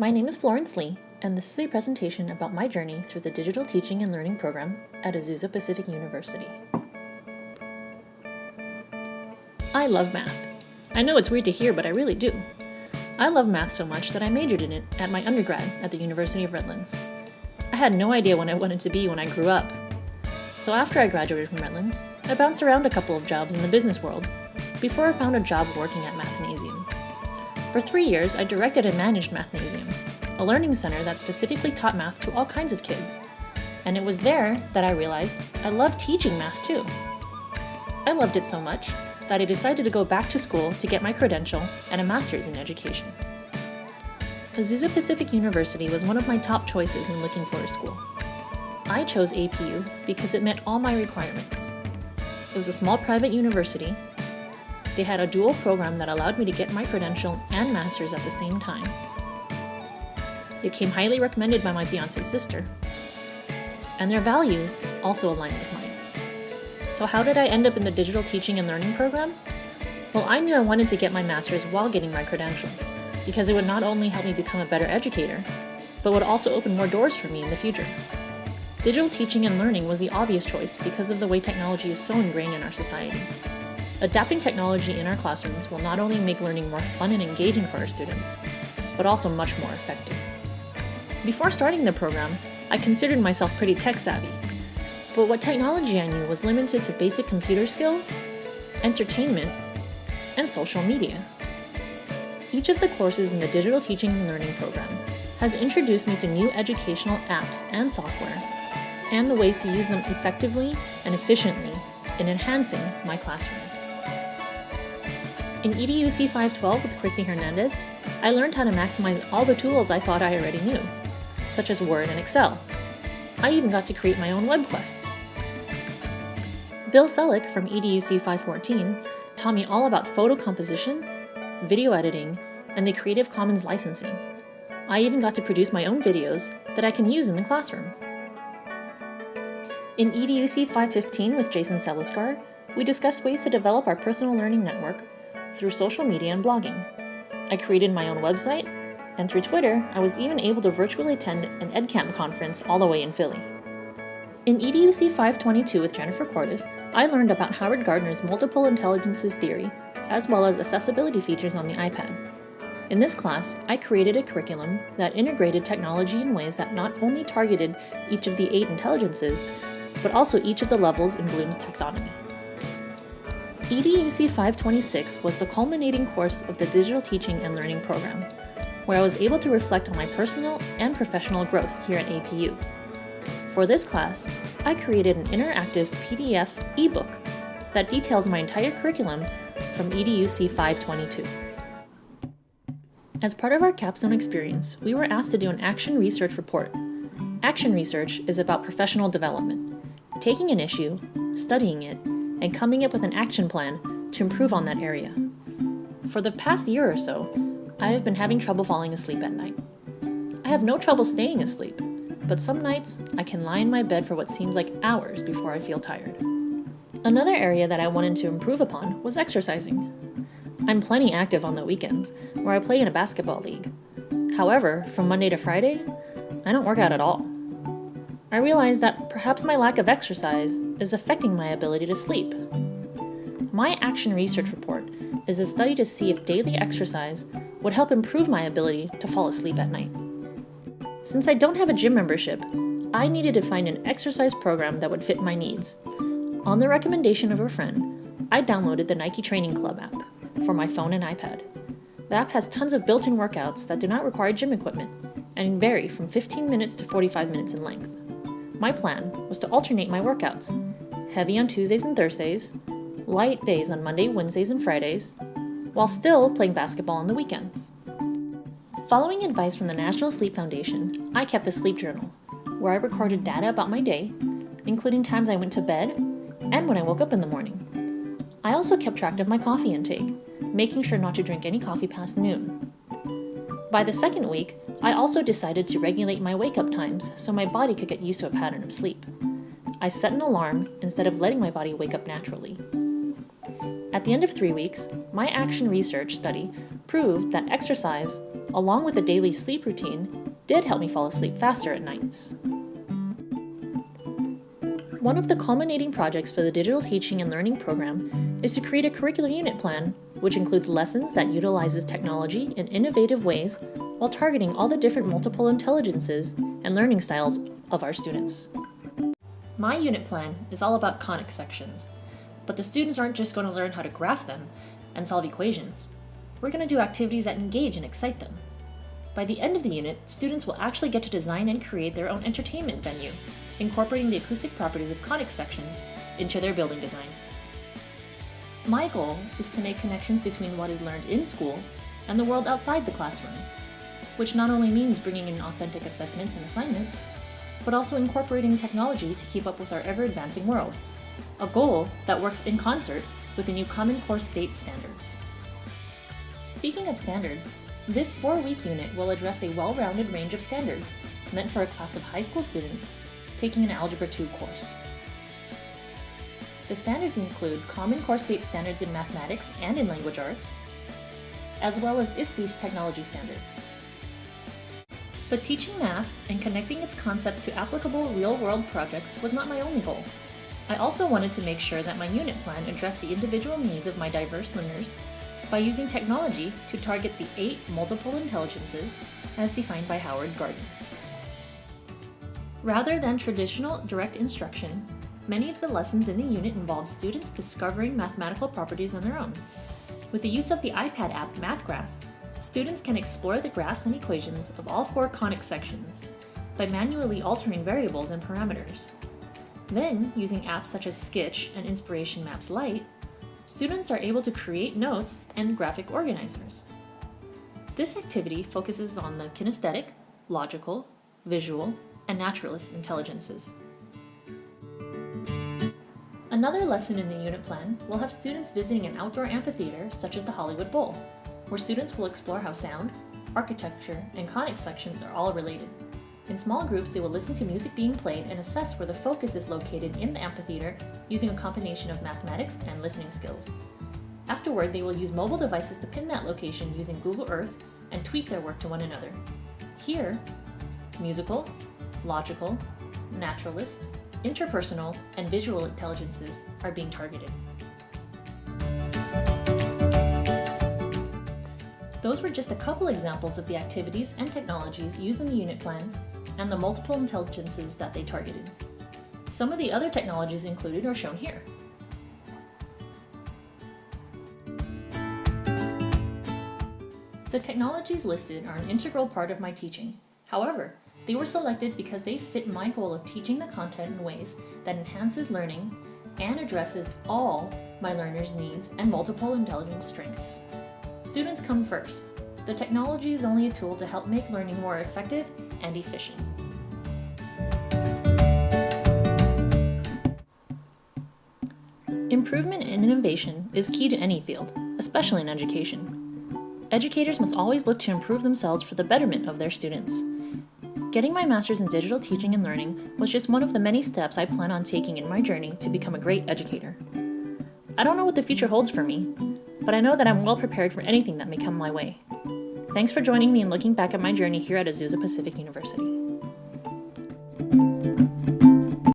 My name is Florence Lee, and this is a presentation about my journey through the Digital Teaching and Learning program at Azusa Pacific University. I love math. I know it's weird to hear, but I really do. I love math so much that I majored in it at my undergrad at the University of Redlands. I had no idea what I wanted to be when I grew up. So after I graduated from Redlands, I bounced around a couple of jobs in the business world before I found a job working at Mathnasium. For 3 years, I directed and managed Mathnasium, a learning center that specifically taught math to all kinds of kids. And it was there that I realized I loved teaching math too. I loved it so much that I decided to go back to school to get my credential and a master's in education. Azusa Pacific University was one of my top choices when looking for a school. I chose APU because it met all my requirements. It was a small private university. They had a dual program that allowed me to get my credential and master's at the same time. It came highly recommended by my fiance's sister. And their values also aligned with mine. So how did I end up in the Digital Teaching and Learning program? Well, I knew I wanted to get my master's while getting my credential, because it would not only help me become a better educator, but would also open more doors for me in the future. Digital teaching and learning was the obvious choice because of the way technology is so ingrained in our society. Adapting technology in our classrooms will not only make learning more fun and engaging for our students, but also much more effective. Before starting the program, I considered myself pretty tech-savvy, but what technology I knew was limited to basic computer skills, entertainment, and social media. Each of the courses in the Digital Teaching and Learning program has introduced me to new educational apps and software, and the ways to use them effectively and efficiently in enhancing my classroom. In EDUC 512 with Christy Hernandez, I learned how to maximize all the tools I thought I already knew, such as Word and Excel. I even got to create my own web quest. Bill Selleck from EDUC 514 taught me all about photo composition, video editing, and the Creative Commons licensing. I even got to produce my own videos that I can use in the classroom. In EDUC 515 with Jason Seliskar, we discussed ways to develop our personal learning network through social media and blogging. I created my own website, and through Twitter, I was even able to virtually attend an EdCamp conference all the way in Philly. In EDUC 522 with Jennifer Cordiff, I learned about Howard Gardner's multiple intelligences theory, as well as accessibility features on the iPad. In this class, I created a curriculum that integrated technology in ways that not only targeted each of the 8 intelligences, but also each of the levels in Bloom's taxonomy. EDUC 526 was the culminating course of the Digital Teaching and Learning program, where I was able to reflect on my personal and professional growth here at APU. For this class, I created an interactive PDF ebook that details my entire curriculum from EDUC 522. As part of our capstone experience, we were asked to do an action research report. Action research is about professional development, taking an issue, studying it, and coming up with an action plan to improve on that area. For the past year or so, I have been having trouble falling asleep at night. I have no trouble staying asleep, but some nights I can lie in my bed for what seems like hours before I feel tired. Another area that I wanted to improve upon was exercising. I'm plenty active on the weekends, where I play in a basketball league. However, from Monday to Friday, I don't work out at all. I realized that perhaps my lack of exercise is affecting my ability to sleep. My action research report is a study to see if daily exercise would help improve my ability to fall asleep at night. Since I don't have a gym membership, I needed to find an exercise program that would fit my needs. On the recommendation of a friend, I downloaded the Nike Training Club app for my phone and iPad. The app has tons of built-in workouts that do not require gym equipment and vary from 15 minutes to 45 minutes in length. My plan was to alternate my workouts, heavy on Tuesdays and Thursdays, light days on Monday, Wednesdays, and Fridays, while still playing basketball on the weekends. Following advice from the National Sleep Foundation, I kept a sleep journal, where I recorded data about my day, including times I went to bed and when I woke up in the morning. I also kept track of my coffee intake, making sure not to drink any coffee past noon. By the second week, I also decided to regulate my wake-up times so my body could get used to a pattern of sleep. I set an alarm instead of letting my body wake up naturally. At the end of 3 weeks, my action research study proved that exercise along with a daily sleep routine, did help me fall asleep faster at nights. One of the culminating projects for the Digital Teaching and Learning program is to create a curricular unit plan, which includes lessons that utilizes technology in innovative ways while targeting all the different multiple intelligences and learning styles of our students. My unit plan is all about conic sections, but the students aren't just going to learn how to graph them and solve equations. We're going to do activities that engage and excite them. By the end of the unit, students will actually get to design and create their own entertainment venue, incorporating the acoustic properties of conic sections into their building design. My goal is to make connections between what is learned in school and the world outside the classroom, which not only means bringing in authentic assessments and assignments, but also incorporating technology to keep up with our ever-advancing world, a goal that works in concert with the new Common Core State standards. Speaking of standards, this 4-week unit will address a well-rounded range of standards meant for a class of high school students taking an Algebra 2 course. The standards include Common Core State standards in mathematics and in language arts, as well as ISTE's technology standards. But teaching math and connecting its concepts to applicable real-world projects was not my only goal. I also wanted to make sure that my unit plan addressed the individual needs of my diverse learners by using technology to target the 8 multiple intelligences as defined by Howard Gardner. Rather than traditional direct instruction, many of the lessons in the unit involve students discovering mathematical properties on their own. With the use of the iPad app MathGraph, students can explore the graphs and equations of all 4 conic sections by manually altering variables and parameters. Then, using apps such as Sketch and Inspiration Maps Lite, students are able to create notes and graphic organizers. This activity focuses on the kinesthetic, logical, visual, and naturalist intelligences. Another lesson in the unit plan will have students visiting an outdoor amphitheater such as the Hollywood Bowl, where students will explore how sound, architecture, and conic sections are all related. In small groups, they will listen to music being played and assess where the focus is located in the amphitheater using a combination of mathematics and listening skills. Afterward, they will use mobile devices to pin that location using Google Earth and tweak their work to one another. Here, musical, logical, naturalist, interpersonal, and visual intelligences are being targeted. Those were just a couple examples of the activities and technologies used in the unit plan and the multiple intelligences that they targeted. Some of the other technologies included are shown here. The technologies listed are an integral part of my teaching. However, they were selected because they fit my goal of teaching the content in ways that enhances learning and addresses all my learners' needs and multiple intelligence strengths. Students come first. The technology is only a tool to help make learning more effective and efficient. Improvement and innovation is key to any field, especially in education. Educators must always look to improve themselves for the betterment of their students. Getting my master's in digital teaching and learning was just one of the many steps I plan on taking in my journey to become a great educator. I don't know what the future holds for me, but I know that I'm well prepared for anything that may come my way. Thanks for joining me and looking back at my journey here at Azusa Pacific University.